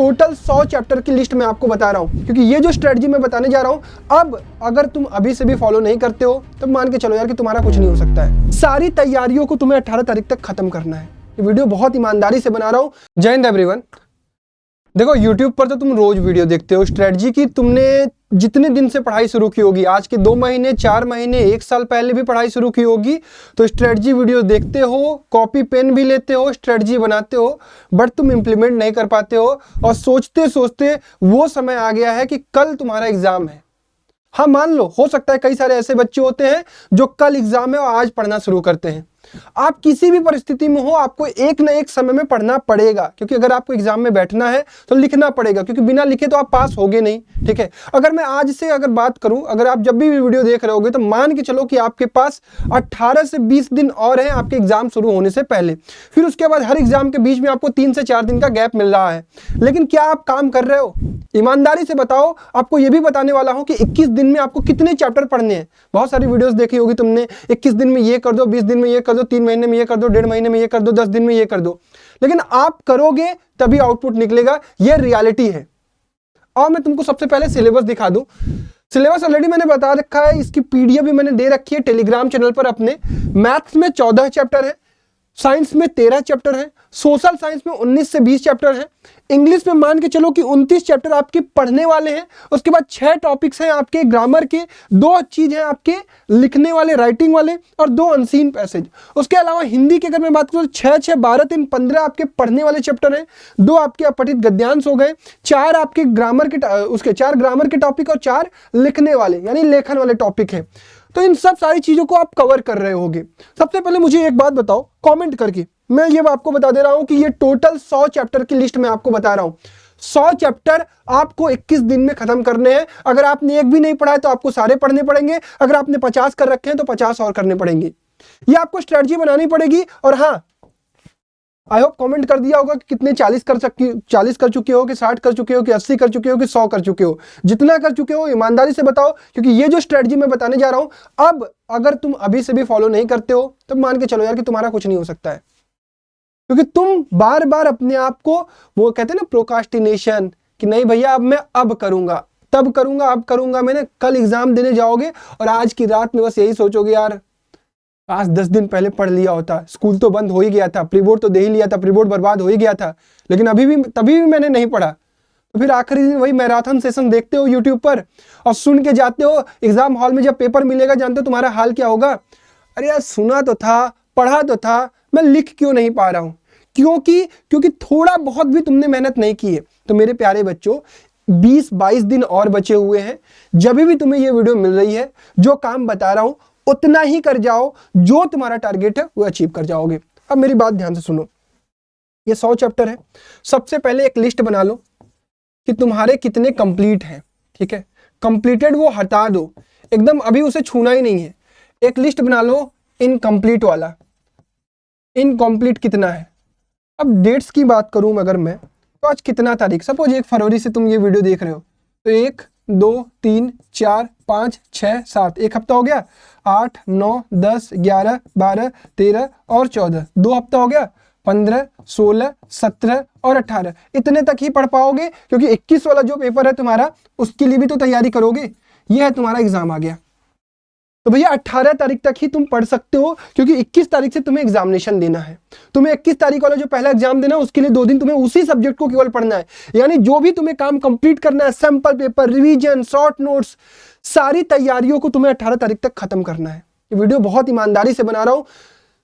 Total 100 chapter की list मैं आपको बता रहा हूँ, क्योंकि ये जो स्ट्रेटजी मैं बताने जा रहा हूँ, अब अगर तुम अभी से भी फॉलो नहीं करते हो तो मान के चलो यार कि तुम्हारा कुछ नहीं हो सकता है। सारी तैयारियों को तुम्हें 18 तारीख तक खत्म करना है। ये वीडियो बहुत ईमानदारी से बना रहा हूँ। जय हिंद एवरीवन। देखो YouTube पर तो तुम रोज वीडियो देखते हो स्ट्रेटजी की। तुमने जितने दिन से पढ़ाई शुरू की होगी, आज के 2 महीने, 4 महीने, 1 साल पहले भी पढ़ाई शुरू की होगी, तो स्ट्रेटजी वीडियो देखते हो, कॉपी पेन भी लेते हो, स्ट्रेटजी बनाते हो, बट तुम इंप्लीमेंट नहीं कर पाते हो और सोचते सोचते वो समय आ गया है कि कल तुम्हारा एग्जाम है। हाँ मान लो, हो सकता है कई सारे ऐसे बच्चे होते हैं जो कल एग्जाम है और आज पढ़ना शुरू करते हैं। आप किसी भी परिस्थिति में हो, आपको एक न एक समय में पढ़ना पड़ेगा, क्योंकि अगर आपको एग्जाम में बैठना है तो लिखना पड़ेगा, क्योंकि बिना लिखे तो आप पास होगे नहीं। ठीक है, अगर मैं आज से अगर बात करूं, अगर आप जब भी वीडियो देख रहे होगे तो मान के चलो कि आपके पास 18 से 20 दिन और हैं आपके एग्जाम शुरू होने से पहले। फिर उसके बाद हर एग्जाम के बीच में आपको 3 से 4 दिन का गैप मिल रहा है, लेकिन क्या आप काम कर रहे हो? ईमानदारी से बताओ। आपको यह भी बताने वाला हूं कि 21 दिन में आपको कितने चैप्टर पढ़ने हैं। बहुत सारी वीडियोस देखी होगी तुमने, 21 दिन में ये कर दो, 20 दिन में ये कर दो, 3 महीने में ये कर दो, 1.5 महीने में ये कर दो, 10 दिन में ये कर दो, लेकिन आप करोगे तभी आउटपुट निकलेगा। ये रियलिटी है। और मैं तुमको सबसे पहले सिलेबस दिखा दूं। सिलेबस ऑलरेडी मैंने बता रखा है, इसकी पीडीएफ भी मैंने दे रखी है टेलीग्राम चैनल पर अपने। मैथ्स में 14 चैप्टर है, साइंस में 13 चैप्टर है, सोशल साइंस में 19 से 20 चैप्टर है, इंग्लिश में मान के चलो कि 29 चैप्टर आपके पढ़ने वाले हैं। उसके बाद 6 टॉपिक्स हैं आपके ग्रामर के, 2 चीज हैं आपके लिखने वाले, राइटिंग वाले, और 2 अनसीन पैसेज। उसके अलावा हिंदी की अगर मैं बात करूं तो 6, 6, 12, 3, 15 आपके पढ़ने वाले चैप्टर हैं, 2 आपके अपठित गद्यांश हो गए, 4 आपके ग्रामर के, उसके 4 ग्रामर के टॉपिक और 4 लिखने वाले यानी लेखन वाले टॉपिक हैं। तो इन सब सारी चीजों को आप कवर कर रहे होगे। सबसे पहले मुझे एक बात बताओ कमेंट करके, मैं ये आपको बता दे रहा हूं कि ये टोटल 100 चैप्टर की लिस्ट मैं आपको बता रहा हूं। 100 चैप्टर आपको 21 दिन में खत्म करने हैं। अगर आपने एक भी नहीं पढ़ा है तो आपको सारे पढ़ने पड़ेंगे। अगर आपने 50 कर रखे हैं तो 50 और करने पड़ेंगे। ये आपको स्ट्रेटजी बनानी पड़ेगी। और हाँ, आई होप कमेंट कर दिया होगा कि कितने 40 कर चुके हो, कि 60 कर चुके हो, कि 80 कर चुके हो, कि 100 कर चुके हो। जितना कर चुके हो ईमानदारी से बताओ, क्योंकि ये जो स्ट्रेटजी मैं बताने जा रहा हूं, अब अगर तुम अभी से भी फॉलो नहीं करते हो तो मान के चलो यार कि तुम्हारा कुछ नहीं हो सकता है, क्योंकि तुम बार बार अपने आप को, वो कहते हैं ना प्रोकास्टिनेशन, कि नहीं भैया अब मैं अब करूंगा, तब करूंगा, अब करूंगा। मैंने कल एग्जाम देने जाओगे और आज की रात में बस यही सोचोगे यार आज 10 दिन पहले पढ़ लिया होता, स्कूल तो बंद हो ही गया था, प्री बोर्ड तो दे ही लिया था, प्री बोर्ड बर्बाद हो ही गया था, लेकिन तभी भी मैंने नहीं पढ़ा। तो फिर आखिरी दिन वही मैराथन सेशन देखते हो यूट्यूब पर और सुन के जाते हो। एग्जाम हॉल में जब पेपर मिलेगा जानते हो तुम्हारा हाल क्या होगा? अरे यार सुना तो था, पढ़ा तो था, मैं लिख क्यों नहीं पा रहा हूं? क्योंकि थोड़ा बहुत भी तुमने मेहनत नहीं की है। तो मेरे प्यारे बच्चों, 20-22 दिन और बचे हुए हैं। जब भी तुम्हें ये वीडियो मिल रही है, जो काम बता रहा हूं उतना ही कर जाओ, जो तुम्हारा टारगेट है वो अचीव कर जाओगे। अब मेरी बात ध्यान से सुनो। ये 100 चैप्टर है। सबसे पहले एक लिस्ट बना लो कि तुम्हारे कितने कंप्लीट हैं। ठीक है, कंप्लीटेड वो हटा दो, एकदम अभी उसे छूना ही नहीं है। एक लिस्ट बना लो इनकम्प्लीट वाला। इनकम्प्लीट कितना है? अब डेट्स की बात करूं अगर मैं, तो आज कितना तारीख, सपोज 1 फरवरी से तुम ये वीडियो देख रहे हो, तो 1, 2, 3, 4, 5, 6, 7, एक हफ्ता हो गया। 8, 9, 10, 11, 12, 13 और 14, 2 हफ्ता हो गया। 15, 16, 17 और 18, इतने तक ही पढ़ पाओगे, क्योंकि 21 वाला जो पेपर है तुम्हारा उसके लिए भी तो तैयारी करोगे। ये है तुम्हारा एग्जाम आ गया। तो भैया 18 तारीख तक ही तुम पढ़ सकते हो, क्योंकि 21 तारीख से तुम्हें एग्जामिनेशन देना है। तुम्हें 21 तारीख वाला जो पहला एग्जाम देना है उसके लिए 2 दिन तुम्हें उसी सब्जेक्ट को केवल पढ़ना है। यानी जो भी तुम्हें काम कंप्लीट करना है, sample paper, revision, short notes, सारी तैयारियों को तुम्हें 18 तारीख तक खत्म करना है। ये वीडियो बहुत ईमानदारी से बना रहा हूं,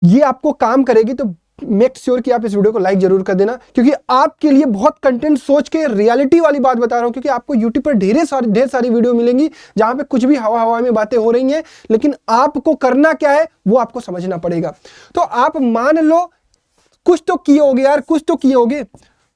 ये आपको काम करेगी, तो मेक श्योर कि आप इस वीडियो को लाइक जरूर कर देना, क्योंकि आपके लिए बहुत कंटेंट सोच के रियलिटी वाली बात बता रहा हूं। क्योंकि आपको यूट्यूब पर ढेर सारी वीडियो मिलेंगी जहां पे कुछ भी हवा में बातें हो रही हैं, लेकिन आपको करना क्या है वो आपको समझना पड़ेगा। तो आप मान लो कुछ तो किए होगे यार, कुछ तो किए होगे,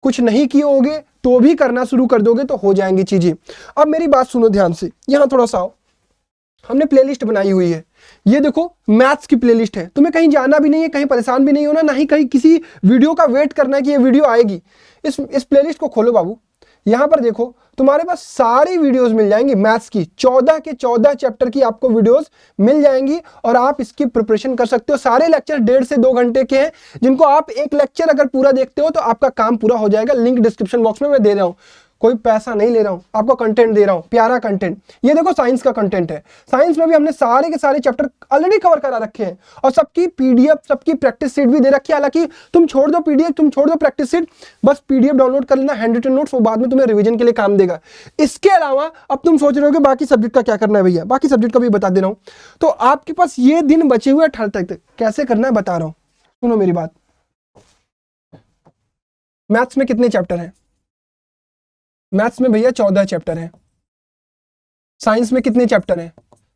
कुछ नहीं किए होगे तो भी करना शुरू कर दोगे तो हो जाएंगी चीजें। अब मेरी बात सुनो ध्यान से, यहां थोड़ा सा आओ। हमने प्लेलिस्ट बनाई हुई है, ये देखो मैथ्स की प्लेलिस्ट है। तुम्हें कहीं जाना भी नहीं है, कहीं परेशान भी नहीं होना, ना ही कहीं किसी वीडियो का वेट करना है कि ये वीडियो आएगी। इस प्लेलिस्ट को खोलो बाबू, यहाँ पर देखो तुम्हारे पास सारी वीडियोस मिल जाएंगी मैथ्स की, 14 के 14 चैप्टर की आपको वीडियोस मिल जाएंगी और आप इसकी प्रिपरेशन कर सकते हो। सारे लेक्चर 1.5 से 2 घंटे के हैं, जिनको आप एक लेक्चर अगर पूरा देखते हो तो आपका काम पूरा हो जाएगा। लिंक डिस्क्रिप्शन बॉक्स में मैं दे रहा हूँ, कोई पैसा नहीं ले रहा हूँ, आपको कंटेंट दे रहा हूँ, प्यारा कंटेंट। ये देखो साइंस का कंटेंट है, साइंस में भी हमने सारे के सारे चैप्टर ऑलरेडी कवर करा रखे हैं और सबकी पीडीएफ, सबकी प्रैक्टिस सीट भी दे रखी है। हालांकि तुम छोड़ दो पीडीएफ, तुम छोड़ दो प्रैक्टिस सीट, बस पीडीएफ डाउनलोड कर लेना, हैंड रिटन नोट्स, वो बाद में तुम्हें रिवीजन के लिए काम देगा। इसके अलावा अब तुम सोच रहे हो कि बाकी सब्जेक्ट का क्या करना है भैया, बाकी सब्जेक्ट का भी बता दे रहा हूँ। तो आपके पास ये दिन बचे हुए 18 तक कैसे करना है बता रहा हूँ, सुनो मेरी बात। मैथ्स में कितने चैप्टर हैं? मैथ्स में भैया 14 चैप्टर हैं। साइंस में कितने चैप्टर हैं?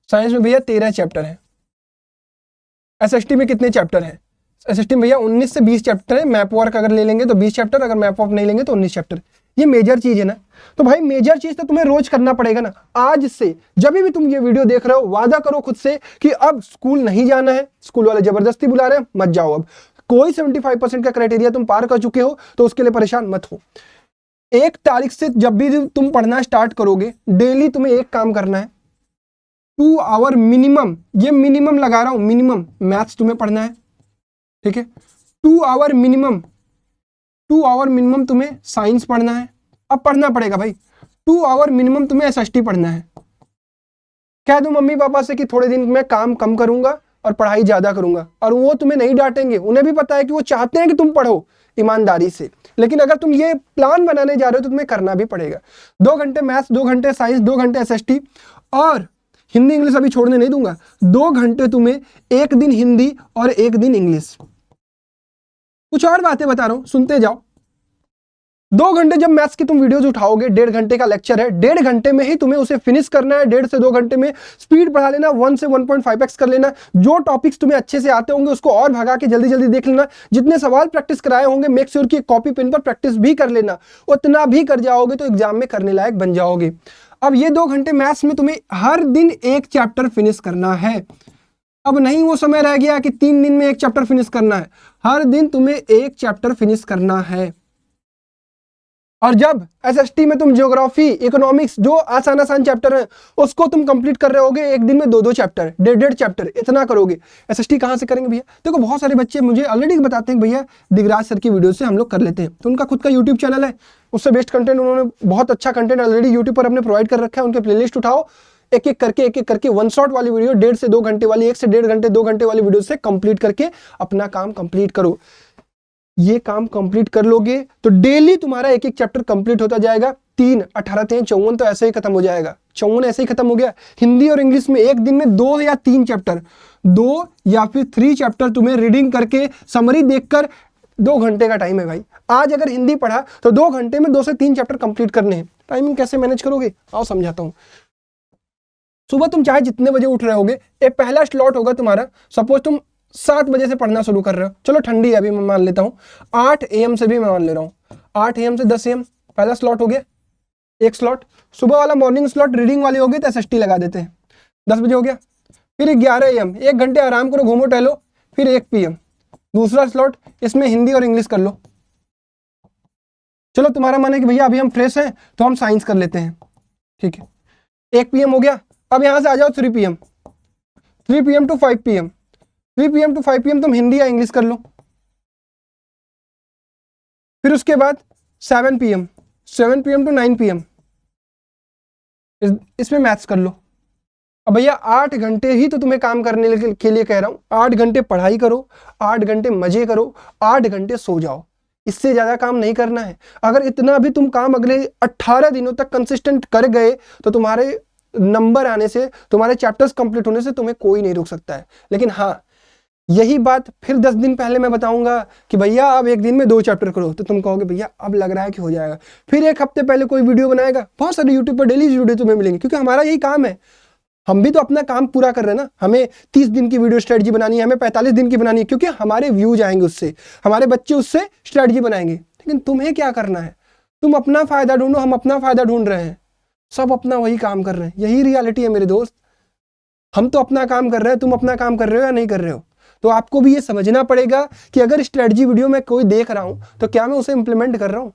साइंस में भैया 13 चैप्टर हैं। एसएसटी में कितने चैप्टर हैं? एसएसटी में भैया 19 से 20 चैप्टर है। मैप वर्क अगर ले लेंगे तो 20 चैप्टर, अगर मैप ऑफ नहीं लेंगे तो 19 चैप्टर। ये मेजर चीज है ना, तो भाई मेजर चीज तो तुम्हें रोज करना पड़ेगा ना। आज से जब भी तुम ये वीडियो देख रहे हो, वादा करो खुद से कि अब स्कूल नहीं जाना है, स्कूल वाले जबरदस्ती बुला रहे हैं, मत जाओ। अब कोई 75% का क्राइटेरिया तुम पार कर चुके हो तो उसके लिए परेशान मत हो। 1 तारीख से जब भी तुम पढ़ना स्टार्ट करोगे, डेली तुम्हें एक काम करना है, 2 आवर मिनिमम, ये मिनिमम लगा रहा हूं, मिनिमम मैथ्स तुम्हें पढ़ना है, ठीक है। 2 आवर मिनिमम, 2 आवर मिनिमम तुम्हें साइंस पढ़ना है। अब पढ़ना पड़ेगा भाई। 2 आवर मिनिमम तुम्हें एसएसटी पढ़ना है। कह दो मम्मी पापा से कि थोड़े दिन में काम कम करूंगा और पढ़ाई ज्यादा करूंगा, और वो तुम्हें नहीं डांटेंगे। उन्हें भी पता है कि वो चाहते हैं कि तुम पढ़ो ईमानदारी से, लेकिन अगर तुम ये प्लान बनाने जा रहे हो तो तुम्हें करना भी पड़ेगा। 2 घंटे मैथ्स, 2 घंटे साइंस, 2 घंटे एसएसटी, और हिंदी इंग्लिश अभी छोड़ने नहीं दूंगा। 2 घंटे तुम्हें, 1 दिन हिंदी और 1 दिन इंग्लिश। कुछ और बातें बता रहा हूं, सुनते जाओ। 2 घंटे जब मैथ्स की तुम वीडियोज उठाओगे, 1.5 घंटे का लेक्चर है, 1.5 घंटे में ही तुम्हें उसे फिनिश करना है। 1.5 से 2 घंटे में स्पीड बढ़ा लेना, 1 से 1.5x कर लेना। जो टॉपिक्स तुम्हें अच्छे से आते होंगे उसको और भगा के जल्दी जल्दी देख लेना। जितने सवाल प्रैक्टिस कराए होंगे मेक श्योर कि कॉपी पेन पर प्रैक्टिस भी कर लेना। उतना भी कर जाओगे तो एग्जाम में करने लायक बन जाओगे। अब ये 2 घंटे मैथ्स में तुम्हें हर दिन 1 चैप्टर फिनिश करना है। अब नहीं वो समय रह गया कि 3 दिन में 1 चैप्टर फिनिश करना है, हर दिन तुम्हें 1 चैप्टर फिनिश करना है। और जब एसएसटी में तुम ज्योग्राफी, इकोनॉमिक्स, जो आसान आसान चैप्टर हैं उसको तुम कंप्लीट कर रहे होगे, 1 दिन में 2-2 चैप्टर, 1.5 चैप्टर, इतना करोगे। एसएसटी कहाँ से करेंगे भैया? देखो बहुत सारे बच्चे मुझे ऑलरेडी बताते हैं भैया दिगराज सर की वीडियो से हम लोग कर लेते हैं। तो उनका खुद का यूट्यूब चैनल है, उससे बेस्ट कंटेंट, उन्होंने बहुत अच्छा कंटेंट ऑलरेडी यूट्यूब पर अपने प्रोवाइड कर रखा है। उनके प्लेलिस्ट उठाओ, एक एक करके 1 शॉट वाली वीडियो, 1.5 से 2 घंटे वाली, 1 से 1.5 घंटे 2 घंटे वाली वीडियो से कंप्लीट करके अपना काम कंप्लीट करो। ये काम कंप्लीट कर लोगे तो डेली तुम्हारा 1-1 चैप्टर कंप्लीट होता जाएगा। 3, 18, 3, 54 तो ऐसे ही खत्म हो जाएगा। 54 ऐसे ही खत्म हो गया। हिंदी और इंग्लिश में 1 दिन में 2 या 3 चैप्टर, 2 या फिर 3 चैप्टर तुम्हें रीडिंग करके, समरी देखकर, 2 घंटे का टाइम है भाई। आज अगर हिंदी पढ़ा तो 2 घंटे में 2 से 3 चैप्टर कंप्लीट करने हैं। टाइमिंग कैसे मैनेज करोगे आओ समझाता हूँ। सुबह तुम चाहे जितने बजे उठ रहे होगे, एक पहला स्लॉट होगा तुम्हारा। सपोज तुम 7 बजे से पढ़ना शुरू कर रहे हो, चलो ठंडी है अभी मैं मान लेता हूँ, 8 AM से भी मैं मान ले रहा हूँ। 8 AM से 10 AM पहला स्लॉट हो गया, 1 स्लॉट। सुबह वाला मॉर्निंग स्लॉट रीडिंग वाली होगी तो एसएसटी लगा देते हैं, 10 बजे हो गया। फिर 11 AM 1 घंटे आराम करो, घूमो टहलो। फिर 1 PM दूसरा स्लॉट, इसमें हिंदी और इंग्लिश कर लो। चलो तुम्हारा मन है कि भैया अभी हम फ्रेश हैं तो हम साइंस कर लेते हैं, ठीक है। 1 PM हो गया। अब यहां से आ जाओ 3 PM, 3 PM to 5 PM, 3 PM to 5 PM तुम हिंदी या इंग्लिश कर लो। फिर उसके बाद 7 PM, 7 PM to 9 PM इसमें मैथ्स कर लो। अब भैया 8 घंटे ही तो तुम्हें काम करने के लिए कह रहा हूं। 8 घंटे पढ़ाई करो, 8 घंटे मजे करो, 8 घंटे सो जाओ। इससे ज्यादा काम नहीं करना है। अगर इतना भी तुम काम अगले 18 दिनों तक कंसिस्टेंट कर गए तो तुम्हारे नंबर आने से, तुम्हारे चैप्टर्स कंप्लीट होने से तुम्हें कोई नहीं रोक सकता है। लेकिन हाँ, यही बात फिर 10 दिन पहले मैं बताऊंगा कि भैया अब 1 दिन में 2 चैप्टर करो, तो तुम कहोगे भैया अब लग रहा है कि हो जाएगा। फिर 1 हफ्ते पहले कोई वीडियो बनाएगा, बहुत सारे यूट्यूब पर डेली वीडियो तुम्हें मिलेंगे, क्योंकि हमारा यही काम है। हम भी तो अपना काम पूरा कर रहे हैं ना। हमें 30 दिन की वीडियो स्ट्रेटजी बनानी है, हमें 45 दिन की बनानी है, क्योंकि हमारे व्यूज आएंगे उससे, हमारे बच्चे उससे स्ट्रेटजी बनाएंगे। लेकिन तुम्हें क्या करना है? तुम अपना फायदा ढूंढो, हम अपना फायदा ढूंढ रहे हैं, सब अपना वही काम कर रहे हैं। यही रियलिटी है मेरे दोस्त। हम तो अपना काम कर रहे हैं, तुम अपना काम कर रहे हो या नहीं कर रहे हो? तो आपको भी ये समझना पड़ेगा कि अगर स्ट्रेटजी वीडियो में कोई देख रहा हूं तो क्या मैं उसे इंप्लीमेंट कर रहा हूं।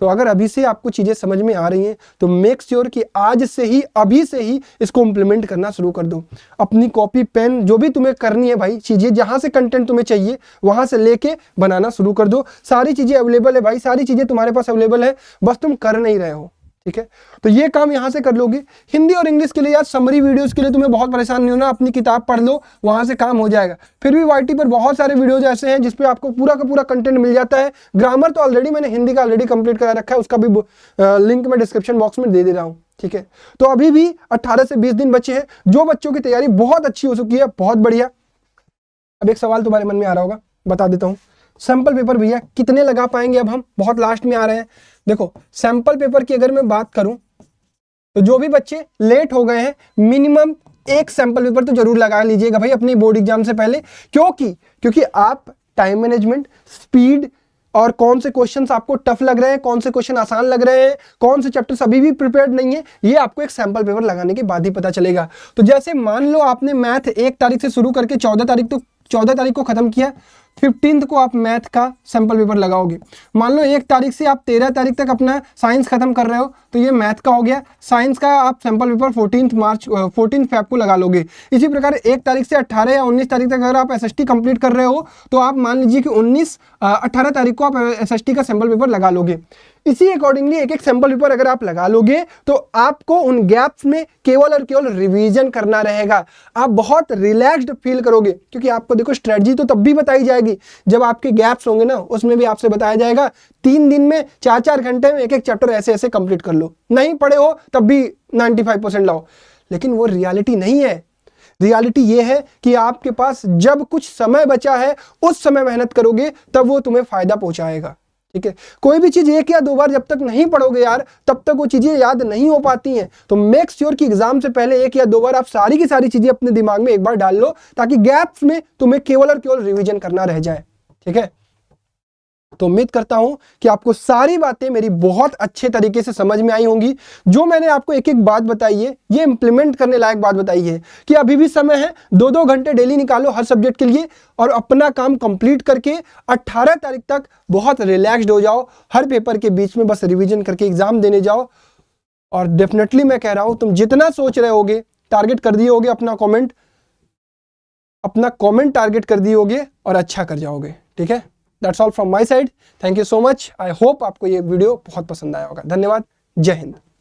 तो अगर अभी से आपको चीजें समझ में आ रही हैं तो मेक श्योर कि आज से ही, अभी से ही इसको इंप्लीमेंट करना शुरू कर दो। अपनी कॉपी पेन जो भी तुम्हें करनी है भाई, चीजें जहां से कंटेंट तुम्हें चाहिए वहां से लेके बनाना शुरू कर दो। सारी चीजें अवेलेबल है भाई, सारी चीजें तुम्हारे पास अवेलेबल है, बस तुम कर नहीं रहे हो। ठीक है, तो ये काम यहां से कर लोगे। हिंदी और इंग्लिश के लिए यार समरी वीडियोस के लिए तुम्हें बहुत परेशान नहीं होना, अपनी किताब पढ़ लो, वहां से काम हो जाएगा। फिर भी वाईटी पर बहुत सारे वीडियोज ऐसे हैं जिसपे आपको पूरा का पूरा कंटेंट मिल जाता है। ग्रामर तो ऑलरेडी मैंने हिंदी का ऑलरेडी कंप्लीट करा रखा है, उसका भी लिंक मैं डिस्क्रिप्शन बॉक्स में दे रहा हूँ। ठीक है, तो अभी भी 18 से 20 दिन बचे हैं। जो बच्चों की तैयारी बहुत अच्छी हो चुकी है, बहुत बढ़िया। अब एक सवाल तुम्हारे मन में आ रहा होगा, बता देता हूँ। सैंपल पेपर भैया कितने लगा पाएंगे? अब हम बहुत लास्ट में आ रहे हैं। देखो सैंपल पेपर की अगर मैं बात करूं तो जो भी बच्चे लेट हो गए हैं, मिनिमम एक सैंपल पेपर तो जरूर लगा लीजिएगा भाई अपनी बोर्ड एग्जाम से पहले। क्योंकि आप टाइम मैनेजमेंट, स्पीड और कौन से क्वेश्चंस आपको टफ लग रहे हैं, कौन से क्वेश्चन आसान लग रहे हैं, कौन से चैप्टर्स अभी भी प्रिपेयर्ड नहीं है, ये आपको एक सैंपल पेपर लगाने के बाद ही पता चलेगा। तो जैसे मान लो आपने मैथ 1 तारीख से शुरू करके 14 तारीख को खत्म किया, 15 को आप मैथ का सैंपल पेपर लगाओगे। मान लो 1 तारीख से आप 13 तारीख तक अपना साइंस खत्म कर रहे हो, तो ये मैथ का हो गया। साइंस का आप सैंपल पेपर 14 फेब को लगा लोगे। इसी प्रकार 1 तारीख से 18 या 19 तारीख तक अगर आप एसएसटी कंप्लीट कर रहे हो तो आप मान लीजिए कि 18 तारीख को आप एसएसटी का सैंपल पेपर लगा लोगे। इसी अकॉर्डिंगली एक एक सैंपल पेपर अगर आप लगा लोगे तो आपको उन गैप्स में केवल और केवल रिवीजन करना रहेगा। आप बहुत रिलैक्स्ड फील करोगे, क्योंकि आपको देखो स्ट्रेटजी तो तब भी बताई जाएगी जब आपके गैप्स होंगे ना, उसमें भी आपसे बताया जाएगा 3 दिन में 4-4 घंटे में एक एक चैप्टर ऐसे ऐसे कंप्लीट कर लो। नहीं पढ़े हो तब भी 95% लाओ, लेकिन वो रियलिटी नहीं है। रियलिटी ये है कि आपके पास जब कुछ समय बचा है उस समय मेहनत करोगे तब वो तुम्हें फायदा पहुंचाएगा। ठीक है, कोई भी चीज 1 या 2 बार जब तक नहीं पढ़ोगे यार, तब तक वो चीजें याद नहीं हो पाती हैं। तो मेक श्योर कि एग्जाम से पहले 1 या 2 बार आप सारी की सारी चीजें अपने दिमाग में एक बार डाल लो, ताकि गैप्स में तुम्हें केवल और केवल रिवीजन करना रह जाए। ठीक है, तो उम्मीद करता हूं कि आपको सारी बातें मेरी बहुत अच्छे तरीके से समझ में आई होंगी। जो मैंने आपको एक एक बात बताई है, ये इंप्लीमेंट करने लायक बात बताई है कि अभी भी समय है। 2-2 घंटे डेली निकालो हर सब्जेक्ट के लिए और अपना काम कंप्लीट करके 18 तारीख तक बहुत रिलैक्स्ड हो जाओ। हर पेपर के बीच में बस रिवीजन करके एग्जाम देने जाओ। और डेफिनेटली मैं कह रहा हूं, तुम जितना सोच रहे होगे, टारगेट कर दिए होगे, अपना कमेंट टारगेट कर दिए होगे और अच्छा कर जाओगे। ठीक है, that's all from my side. Thank you so much. I hope आपको ये वीडियो बहुत पसंद आया होगा। धन्यवाद। जय हिंद।